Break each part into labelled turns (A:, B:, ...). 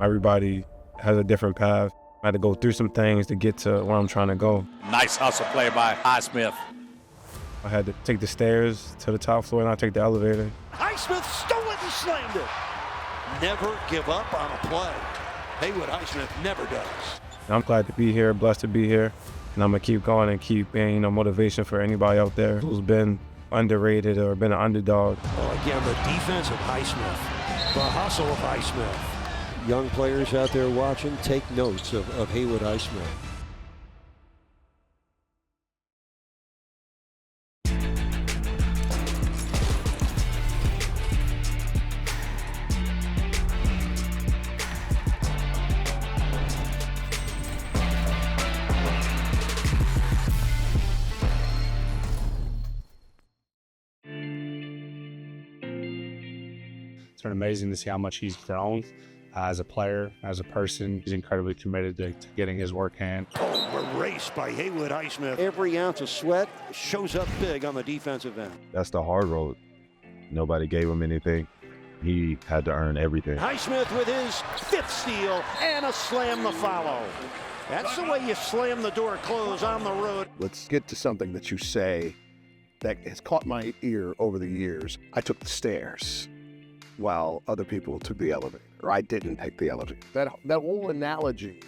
A: Everybody has a different path. I had to go through some things to get to where I'm trying to go.
B: Nice hustle play by Highsmith.
A: I had to take the stairs to the top floor and I take the elevator.
C: Highsmith stole it and slammed it. Never give up on a play. Haywood Highsmith never does.
A: And I'm glad to be here, blessed to be here. And I'm gonna keep going and keep being, motivation for anybody out there who's been underrated or been an underdog.
C: Well, again, the defense of Highsmith, the hustle of Highsmith. Young players out there watching, take notes of Haywood Highsmith.
D: It's been amazing to see how much he's grown as a player, as a person. He's incredibly committed to getting his work hand.
C: Oh, erased by Haywood Highsmith. Every ounce of sweat shows up big on the defensive end.
E: That's the hard road. Nobody gave him anything. He had to earn everything.
C: Highsmith with his 5th steal and a slam to follow. That's the way you slam the door closed on the road.
F: Let's get to something that you say that has caught my ear over the years. I took the stairs while other people took the elevator, or I didn't take the elevator. That whole analogy,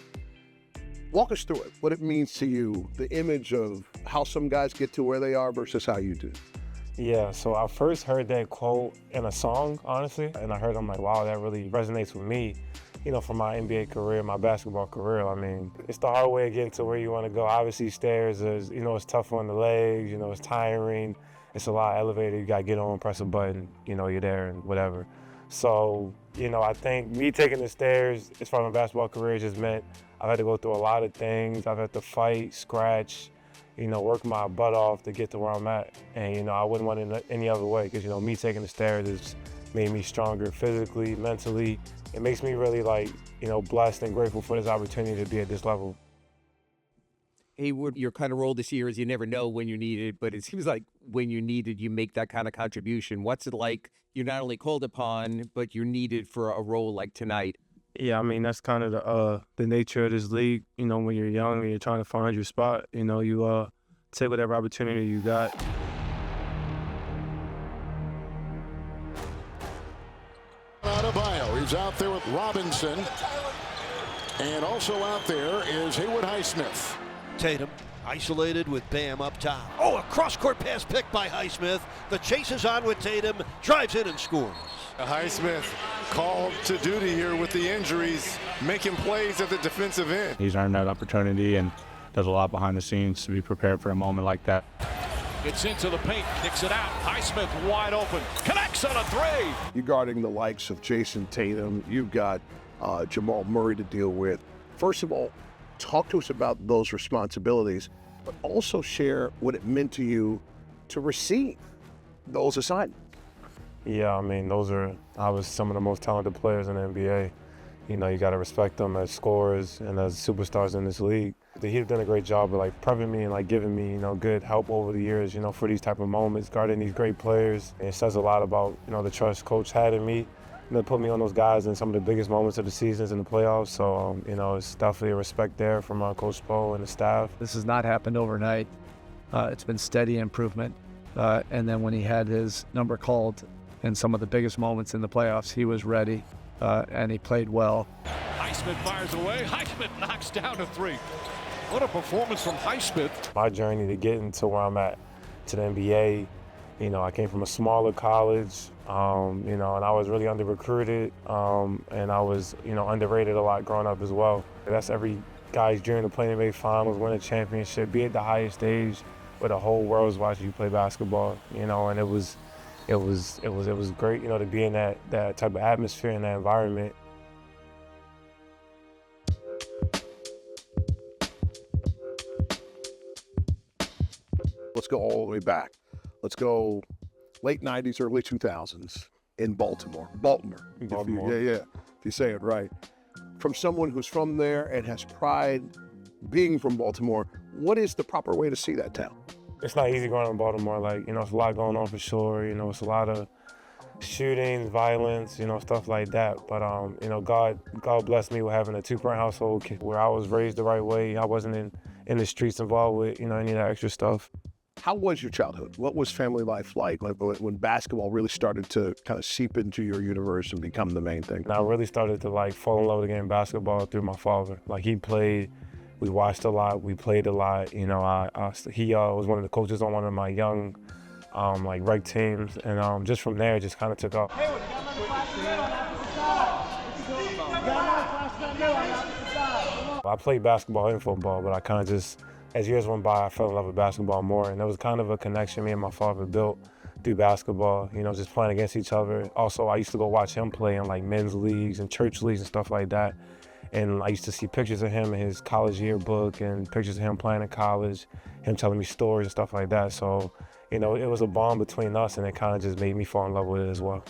F: walk us through it, what it means to you, the image of how some guys get to where they are versus how you do.
A: Yeah, so I first heard that quote in a song, honestly, and I'm like, wow, that really resonates with me. For my NBA career, my basketball career, I mean, it's the hard way of getting to where you want to go. Obviously, stairs is, it's tough on the legs, it's tiring. It's a lot of elevator, you got to get on, press a button, you're there and whatever. So, I think me taking the stairs as far as my basketball career just meant I've had to go through a lot of things. I've had to fight, scratch, work my butt off to get to where I'm at. And, I wouldn't want it any other way because, me taking the stairs has made me stronger physically, mentally. It makes me really, blessed and grateful for this opportunity to be at this level.
G: Haywood, your kind of role this year is you never know when you need it, but it seems like when you're needed, you make that kind of contribution. What's it like? You're not only called upon, but you're needed for a role like tonight.
A: Yeah, I mean, that's kind of the nature of this league. When you're young and you're trying to find your spot, you take whatever opportunity you got.
H: He's out there with Robinson. And also out there is Haywood Highsmith.
C: Tatum isolated with Bam up top. Oh, a cross-court pass picked by Highsmith. The chase is on with Tatum, drives in and scores.
H: Highsmith called to duty here with the injuries, making plays at the defensive end.
D: He's earned that opportunity and does a lot behind the scenes to be prepared for a moment like that.
B: Gets into the paint, kicks it out. Highsmith wide open, connects on a three.
F: You're guarding the likes of Jason Tatum. You've got Jamal Murray to deal with. First of all, talk to us about those responsibilities, but also share what it meant to you to receive those assignments.
A: Yeah, I mean, those are obviously some of the most talented players in the NBA. You got to respect them as scorers and as superstars in this league. He's done a great job of prepping me and giving me, good help over the years, for these type of moments, guarding these great players. And it says a lot about, the trust coach had in me. They put me on those guys in some of the biggest moments of the seasons in the playoffs. So, it's definitely a respect there from Coach Spo and the staff.
I: This has not happened overnight. It's been steady improvement. And then when he had his number called in some of the biggest moments in the playoffs, he was ready and he played well.
B: Highsmith fires away. Highsmith knocks down a three. What a performance from Highsmith.
A: My journey to getting to where I'm at, to the NBA, I came from a smaller college, and I was really under-recruited, and I was, underrated a lot growing up as well. That's every guy's dream to play in the NBA Finals, win a championship, be at the highest stage where the whole world's watching you play basketball, and it was great, to be in that type of atmosphere and that environment.
F: Let's go all the way back. Let's go late 90s, early 2000s in Baltimore. Baltimore. If you say it right. From someone who's from there and has pride being from Baltimore, what is the proper way to see that town?
A: It's not easy growing up in Baltimore. It's a lot going on for sure. It's a lot of shootings, violence, stuff like that. But God blessed me with having a two-parent household where I was raised the right way. I wasn't in the streets involved with any of that extra stuff.
F: How was your childhood? What was family life like when basketball really started to kind of seep into your universe and become the main thing?
A: And I really started to fall in love with the game of basketball through my father. He played, we watched a lot, we played a lot. He was one of the coaches on one of my young rec teams, and just from there, it just kind of took off.
J: Haywood, you got another flash on the side.
A: I played basketball and football, but I kind of just, as years went by, I fell in love with basketball more, and there was kind of a connection me and my father built through basketball, just playing against each other. Also, I used to go watch him play in men's leagues and church leagues and stuff like that, and I used to see pictures of him in his college yearbook and pictures of him playing in college, him telling me stories and stuff like that. So, it was a bond between us, and it kind of just made me fall in love with it as well.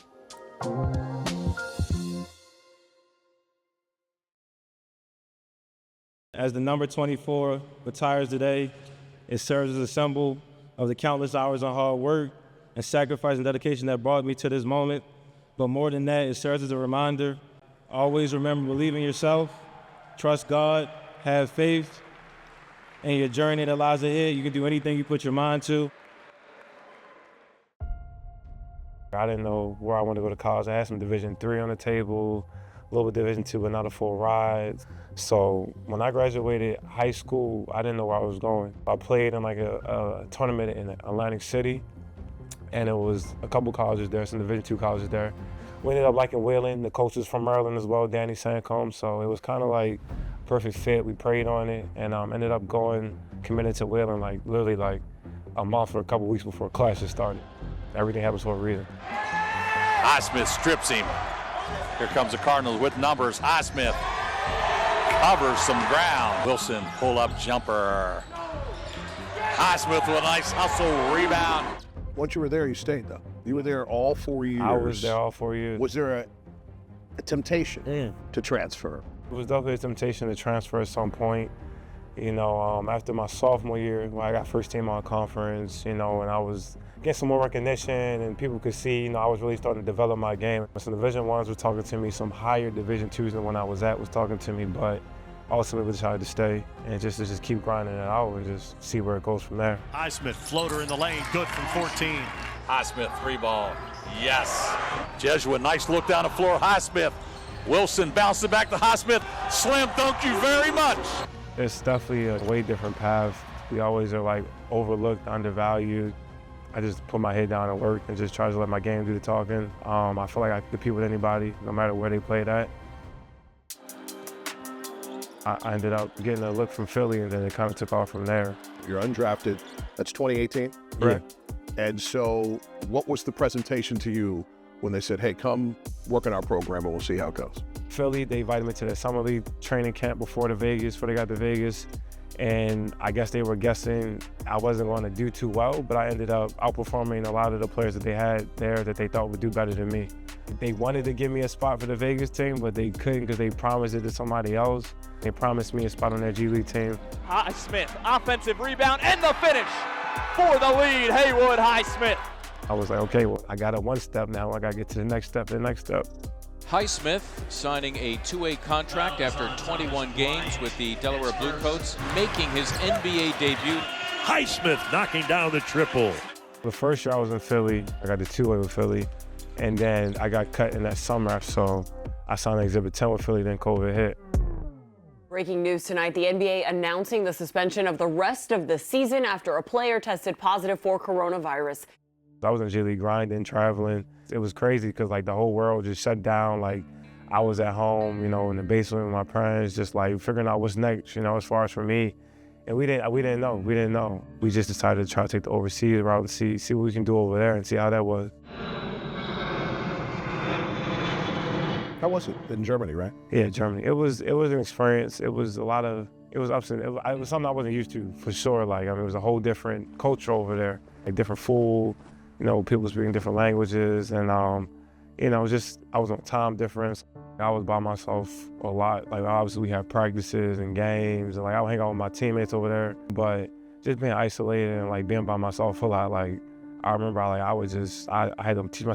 K: As the number 24 retires today, it serves as a symbol of the countless hours of hard work and sacrifice and dedication that brought me to this moment. But more than that, it serves as a reminder. Always remember, believe in yourself, trust God, have faith, and your journey that lies ahead. You can do anything you put your mind to.
A: I didn't know where I wanted to go to college. I had some Division III on the table, a little bit Division II, but not a full ride. So when I graduated high school, I didn't know where I was going. I played in a tournament in Atlantic City, and it was a couple colleges there, some Division II colleges there. We ended up liking Wheeling. The coach was from Maryland as well, Danny Sancombe, so it was kind of perfect fit. We prayed on it, and ended up committed to Wheeling literally a month or a couple weeks before classes started. Everything happens for a reason.
L: Highsmith strips him. Here comes the Cardinals with numbers. Highsmith covers some ground. Wilson pull-up jumper. Highsmith with a nice hustle rebound.
F: Once you were there, you stayed, though. You were there all 4 years.
A: I was there all 4 years.
F: Was there a temptation to transfer?
A: It was definitely a temptation to transfer at some point. After my sophomore year, when I got first team all conference, and I was getting some more recognition, and people could see, I was really starting to develop my game. Some Division I's were talking to me, some higher Division II's than when I was at was talking to me, but ultimately we decided to stay and just keep grinding it out and just see where it goes from there.
B: Highsmith, floater in the lane, good from 14.
L: Highsmith, 3-ball, yes. Jesuit, nice look down the floor. Highsmith, Wilson bouncing back to Highsmith. Slam dunked you very much.
A: It's definitely a way different path. We always are overlooked, undervalued. I just put my head down and work and just try to let my game do the talking. I feel like I can compete with anybody, no matter where they played at. I ended up getting a look from Philly, and then it kind of took off from there.
F: You're undrafted. That's 2018?
A: Correct.
F: Yeah. And so what was the presentation to you when they said, hey, come work in our program and we'll see how it goes?
A: Philly, they invited me to the summer league training camp before they got to Vegas. And I guess they were guessing I wasn't going to do too well, but I ended up outperforming a lot of the players that they had there that they thought would do better than me. They wanted to give me a spot for the Vegas team, but they couldn't because they promised it to somebody else. They promised me a spot on their G League team.
J: Highsmith, offensive rebound, and the finish for the lead, Haywood Highsmith.
A: I was like, okay, well, I got a one step now. I got to get to the next step.
M: Highsmith signing a two-way contract after 21 games with the Delaware Bluecoats, making his NBA debut.
N: Highsmith knocking down the triple.
A: The first year I was in Philly, I got the two-way with Philly, and then I got cut in that summer, so I signed Exhibit 10 with Philly, then COVID hit.
O: Breaking news tonight, the NBA announcing the suspension of the rest of the season after a player tested positive for coronavirus.
A: I was in G League grinding, traveling. It was crazy because the whole world just shut down. I was at home, in the basement with my parents, just figuring out what's next, as far as for me. And we didn't know. We just decided to try to take the overseas route and see what we can do over there and see how that was.
F: How was it in Germany, right?
A: Yeah, Germany. It was an experience. It was ups and it was something I wasn't used to for sure. It was a whole different culture over there, different food. People speaking different languages, and I was on time difference. I was by myself a lot. Obviously we have practices and games, and I would hang out with my teammates over there. But just being isolated and being by myself a lot, I I remember I had to teach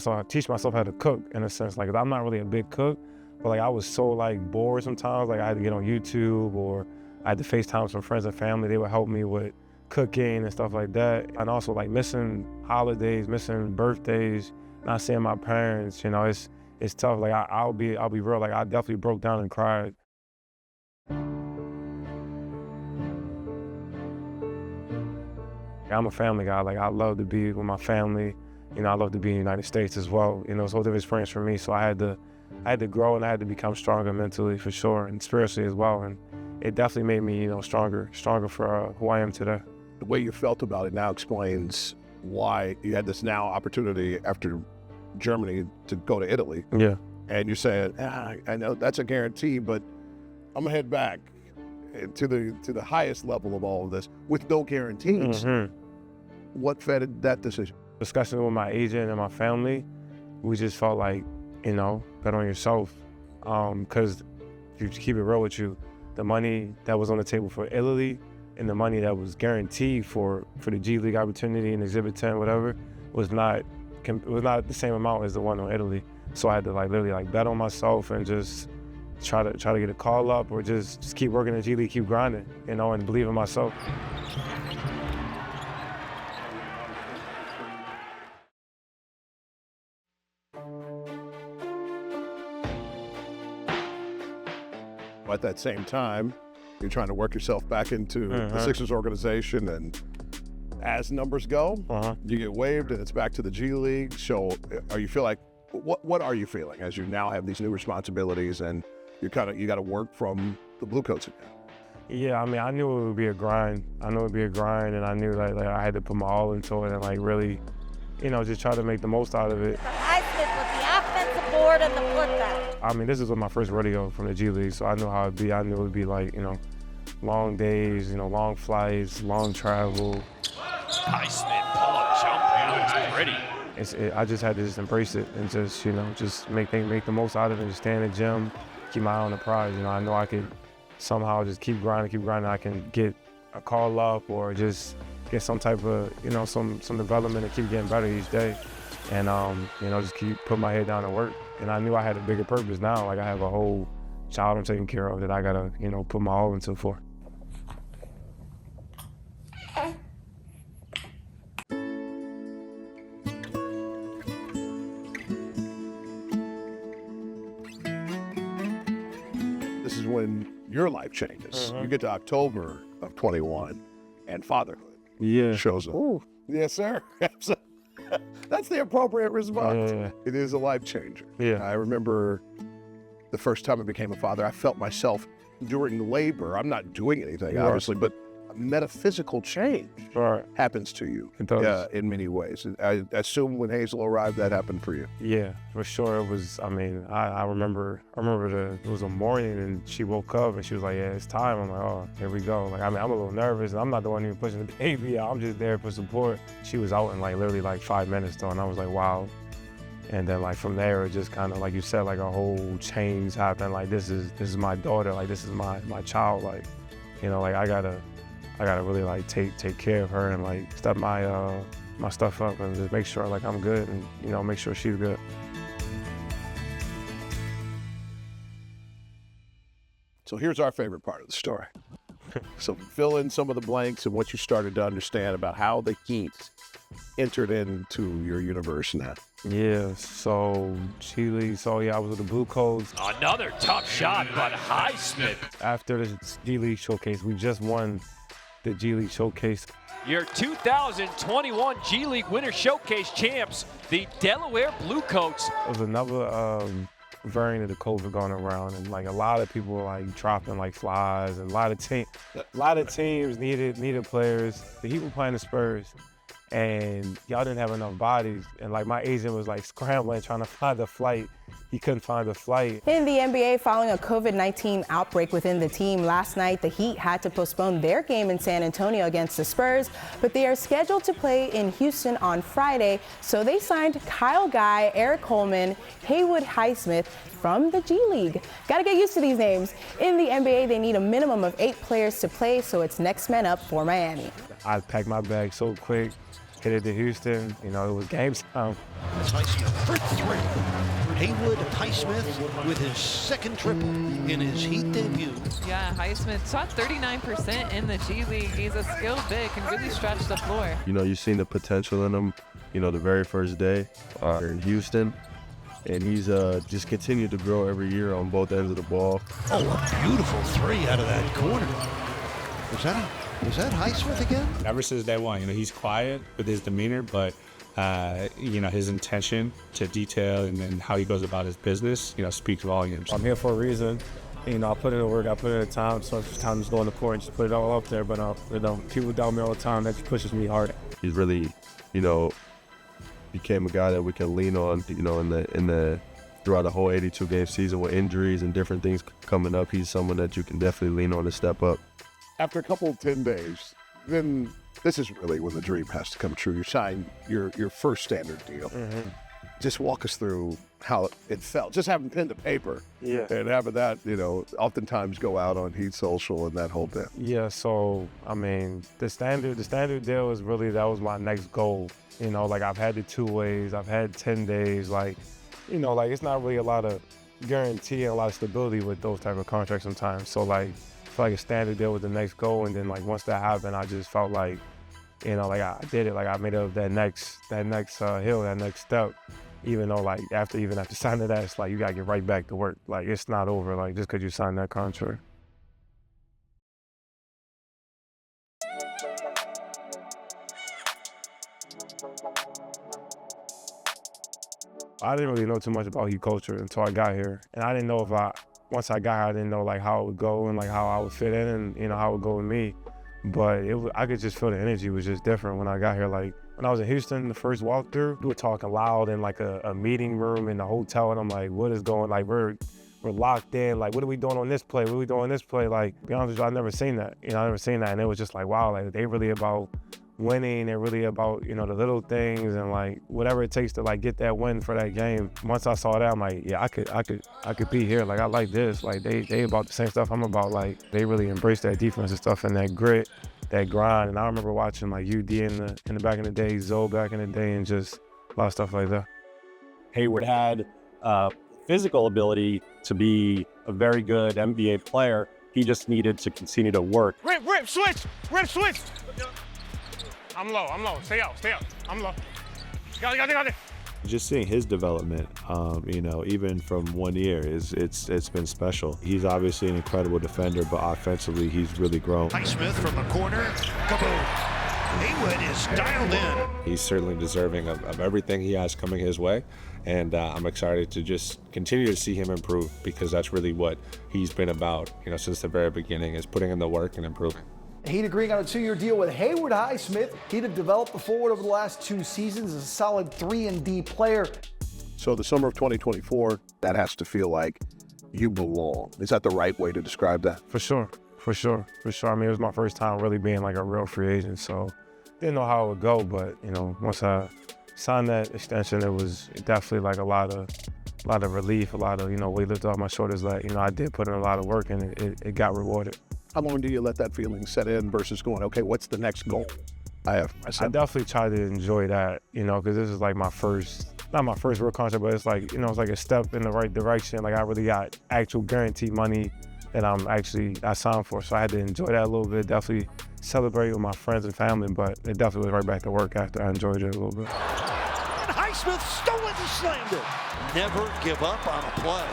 A: myself how to cook in a sense. Like, I'm not really a big cook, but like I was so like bored sometimes. Like I had to get on YouTube, or I had to FaceTime some friends and family. They would help me with cooking and stuff like that. And also like missing holidays, missing birthdays, not seeing my parents. You know, it's tough. Like I'll be real. Like I definitely broke down and cried. I'm a family guy. Like I love to be with my family. You know, I love to be in the United States as well. You know, it's a whole different experience for me. So I had to grow, and I had to become stronger mentally for sure, and spiritually as well. And it definitely made me, you know, stronger for who I am today.
F: The way you felt about it now explains why you had this now opportunity after Germany to go to Italy.
A: Yeah.
F: And you're saying, I know that's a guarantee, but I'm gonna head back to the highest level of all of this with no guarantees.
A: Mm-hmm.
F: What fed that decision?
A: Discussing with my agent and my family, we just felt like, you know, bet on yourself. Because if you keep it real with you, the money that was on the table for Italy and the money that was guaranteed for the G League opportunity and Exhibit 10, whatever, was not the same amount as the one on Italy. So I had to like literally like bet on myself and just try to get a call up, or just keep working in G League, keep grinding, you know, and believe in myself.
F: At that same time, you're trying to work yourself back into the Sixers organization, and as numbers go, you get waived and it's back to the G League. So you feel like, what are you feeling as you now have these new responsibilities and you got to work from the Bluecoats again?
A: Yeah, I mean, I knew it would be a grind. I and I knew like I had to put my all into it and like really, you know, just try to make the most out of it.
P: Highsmith with the offensive board and the putback.
A: I mean, this is my first rodeo from the G League, so I knew how it'd be. I knew it would be like, you know, long days, you know, long flights, long travel.
J: Highsmith pull-up jump, that was pretty.
A: I just had to just embrace it and just, you know, just make the most out of it, just stay in the gym, keep my eye on the prize. You know, I know I could somehow just keep grinding. I can get a call up or just get some type of, you know, some development and keep getting better each day. And, you know, just keep putting my head down and work. And I knew I had a bigger purpose now. Like I have a whole child I'm taking care of that I gotta, you know, put my all into for.
F: This is when your life changes. You get to October of 21 and fatherhood shows up.
A: Ooh.
F: Yes, sir. That's the appropriate response.
A: Yeah.
F: It is a life changer.
A: Yeah.
F: I remember the first time I became a father, I felt myself during labor. I'm not doing anything, obviously, but a metaphysical change happens to you in many ways. I assume when Hazel arrived, that happened for you.
A: Yeah, for sure. It was, I mean, I remember it was a morning and she woke up and she was like, yeah, it's time. I'm like, oh, here we go. Like, I mean, I'm a little nervous and I'm not the one even pushing the baby out. I'm just there for support. She was out in like literally like 5 minutes though, and I was like, wow. And then like from there, it just kind of, like you said, like a whole change happened. Like this is my daughter. Like this is my child. Like, you know, like I gotta really like take care of her and like step my stuff up and just make sure like I'm good and, you know, make sure she's good.
F: So here's our favorite part of the story. So fill in some of the blanks and what you started to understand about how the Heat entered into your universe now.
A: Yeah, so G League, I was with the Bluecoats.
J: Another tough shot, but Highsmith.
A: After the G League showcase, we just won the G League showcase.
J: Your 2021 G League Winter Showcase champs, the Delaware Bluecoats.
A: It was another variant of the COVID going around, and like a lot of people were like dropping like flies, and a lot of teams needed players. The Heat were playing the Spurs, and y'all didn't have enough bodies. And like my agent was like scrambling, trying to find a flight. He couldn't find a flight.
Q: In the NBA, following a COVID-19 outbreak within the team last night, the Heat had to postpone their game in San Antonio against the Spurs, but they are scheduled to play in Houston on Friday. So they signed Kyle Guy, Eric Coleman, Haywood Highsmith from the G League. Got to get used to these names. In the NBA, they need a minimum of 8 players to play, so it's next man up for Miami.
A: I packed my bag so quick. hit it to Houston. You know, it was game time.
C: Highsmith for three. Haywood Highsmith with his second triple in his Heat debut.
R: Yeah, Highsmith shot 39% in the G League. He's a skilled big, can really stretch the floor.
E: You know, you've seen the potential in him, you know, the very first day in Houston. And he's just continued to grow every year on both ends of the ball.
C: Oh, a beautiful three out of that corner. Was that Highsmith again?
D: Ever since day one, you know, he's quiet with his demeanor, but you know, his intention to detail and then how he goes about his business, you know, speaks volumes.
A: I'm here for a reason. You know, I put in the work, I put in the time, so it's time to just go on the court and just put it all up there. But you know, people doubt me all the time. That just pushes me hard.
E: He's really, you know, became a guy that we can lean on, you know, in the throughout the whole 82-game season with injuries and different things coming up. He's someone that you can definitely lean on to step up.
F: After a couple of 10 days, then this is really when the dream has to come true. You sign your first standard deal.
A: Mm-hmm.
F: Just walk us through how it felt. Just having pen to paper.
A: Yeah.
F: And having that, you know, oftentimes go out on Heat Social and that whole bit.
A: Yeah, so, I mean, the standard deal is really, that was my next goal. You know, like I've had the 2 ways, I've had 10 days, like, you know, like it's not really a lot of guarantee and a lot of stability with those type of contracts sometimes. So like, I feel like a standard deal was the next goal, and then like once that happened, I just felt like, you know, like I did it, like I made it up that next hill, that next step. Even though like after signing that, it's like you gotta get right back to work. Like it's not over, like just because you signed that contract. I didn't really know too much about Heat culture until I got here, and I didn't know once I got here, I didn't know like how it would go and like how I would fit in and, you know, how it would go with me. But I could just feel the energy was just different when I got here. Like when I was in Houston, the first walkthrough, we were talking loud in like a meeting room in the hotel, and I'm like, what is going, like we're locked in, like what are we doing on this play? What are we doing on this play? Like, to be honest with you, I've never seen that. You know, I've never seen that, and it was just like, wow, like they really about winning. They're really about, you know, the little things and like whatever it takes to like get that win for that game. Once I saw that, I'm like, yeah, I could be here. Like I like this. Like they about the same stuff I'm about. Like they really embrace that defense and stuff and that grit, that grind. And I remember watching like UD in the back in the day, Zoe back in the day, and just a lot of stuff like that.
S: Haywood had physical ability to be a very good NBA player. He just needed to continue to work.
A: Rip, switch. I'm low. Stay out. I'm low. Got it.
E: Just seeing his development, you know, even from 1 year, it's been special. He's obviously an incredible defender, but offensively, he's really grown.
C: Highsmith from the corner, kaboom. Haywood is dialed in.
D: He's certainly deserving of everything he has coming his way, and I'm excited to just continue to see him improve, because that's really what he's been about, you know, since the very beginning, is putting in the work and improving.
T: Heat agreeing on a 2-year deal with Haywood Highsmith. He'd have developed the forward over the last 2 seasons as a solid 3-and-D player.
F: So the summer of 2024, that has to feel like you belong. Is that the right way to describe that?
A: For sure. I mean, it was my first time really being like a real free agent, so didn't know how it would go, but you know, once I signed that extension, it was definitely like a lot of relief, a lot of, you know, weight lifted off my shoulders. Like, you know, I did put in a lot of work, and it got rewarded.
F: How long do you let that feeling set in versus going, okay, what's the next goal I have for myself?
A: I definitely try to enjoy that, you know, because this is like not my first real contract, but it's like, you know, it's like a step in the right direction. Like I really got actual guaranteed money that I signed for. So I had to enjoy that a little bit, definitely celebrate with my friends and family, but it definitely was right back to work after I enjoyed it a little bit.
C: And Highsmith stole it and slammed it. Never give up on a play.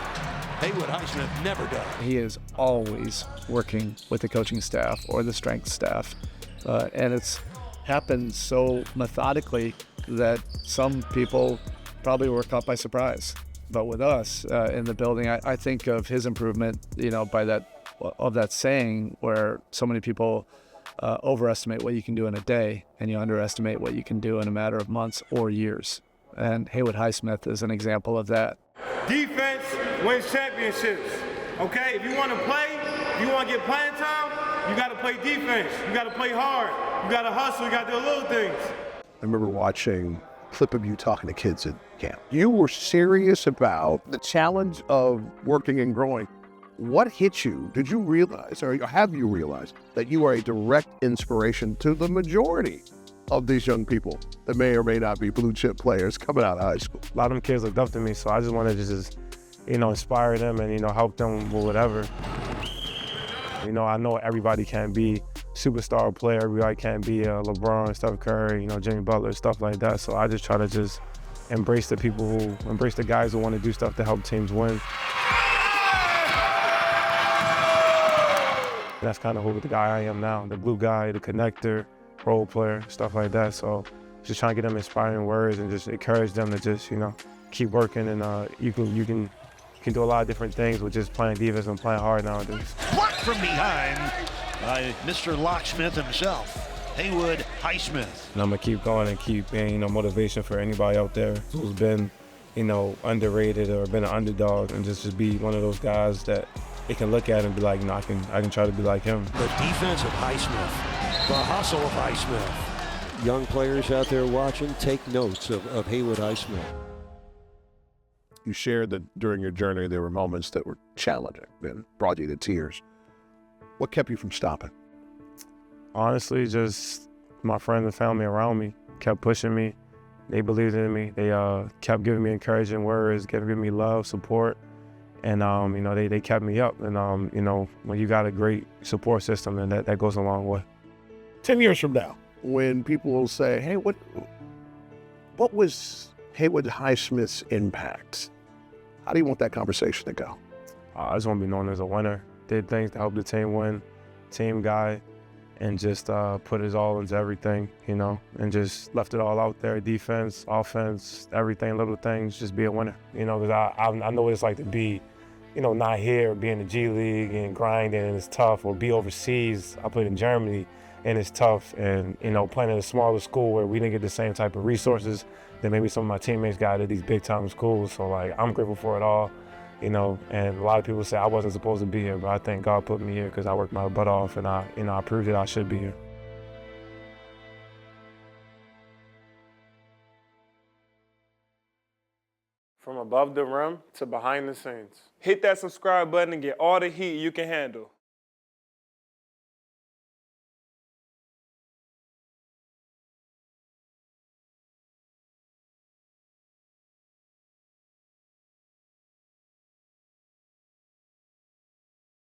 C: Haywood Highsmith never does.
I: He is always working with the coaching staff or the strength staff. And it's happened so methodically that some people probably were caught by surprise. But with us in the building, I think of his improvement, you know, by that saying where so many people overestimate what you can do in a day and you underestimate what you can do in a matter of months or years. And Haywood Highsmith is an example of that.
K: Defense wins championships, okay? If you want to play, if you want to get playing time, you got to play defense. You got to play hard. You got to hustle. You got to do little things.
F: I remember watching a clip of you talking to kids at camp. You were serious about the challenge of working and growing. What hit you? Did you realize, or have you realized, that you are a direct inspiration to the majority of these young people that may or may not be blue chip players coming out of high school?
A: A lot of them kids looked up to me, so I just wanted to just, inspire them and, help them with whatever. I know everybody can't be superstar player, everybody can't be LeBron, Steph Curry, Jimmy Butler, stuff like that. So I just try to just embrace the guys who want to do stuff to help teams win. That's kind of who the guy I am now, the glue guy, the connector, role player, stuff like that. So just trying to get them inspiring words and just encourage them to just, keep working. And you can do a lot of different things with just playing defense and playing hard nowadays.
N: Blocked from behind by Mr. Locksmith himself, Haywood Highsmith.
A: And I'm gonna keep going and keep being, motivation for anybody out there who's been, underrated or been an underdog, and just be one of those guys that they can look at and be like, I can try to be like him.
C: The defense of Highsmith, the hustle of Highsmith. Young players out there watching, take notes of Haywood Highsmith.
F: You shared that during your journey there were moments that were challenging and brought you to tears. What kept you from stopping?
A: Honestly, just my friends and family around me kept pushing me. They believed in me. They kept giving me encouraging words, giving me love, support. And, they kept me up. And, when you got a great support system, then that goes a long way.
F: 10 years from now, when people will say, hey, what was Haywood Highsmith's impact? How do you want that conversation to go?
A: I just want to be known as a winner. Did things to help the team win, team guy, and just put his all into everything, and just left it all out there, defense, offense, everything, little things, just be a winner, because I know what it's like to be, not here, be in the G League and grinding and it's tough, or be overseas. I played in Germany and it's tough, and, playing in a smaller school where we didn't get the same type of resources that maybe some of my teammates got at these big time schools. So I'm grateful for it all. And a lot of people say I wasn't supposed to be here, but I think God put me here because I worked my butt off, and I proved that I should be here.
U: From above the rim to behind the scenes. Hit that subscribe button and get all the heat you can handle.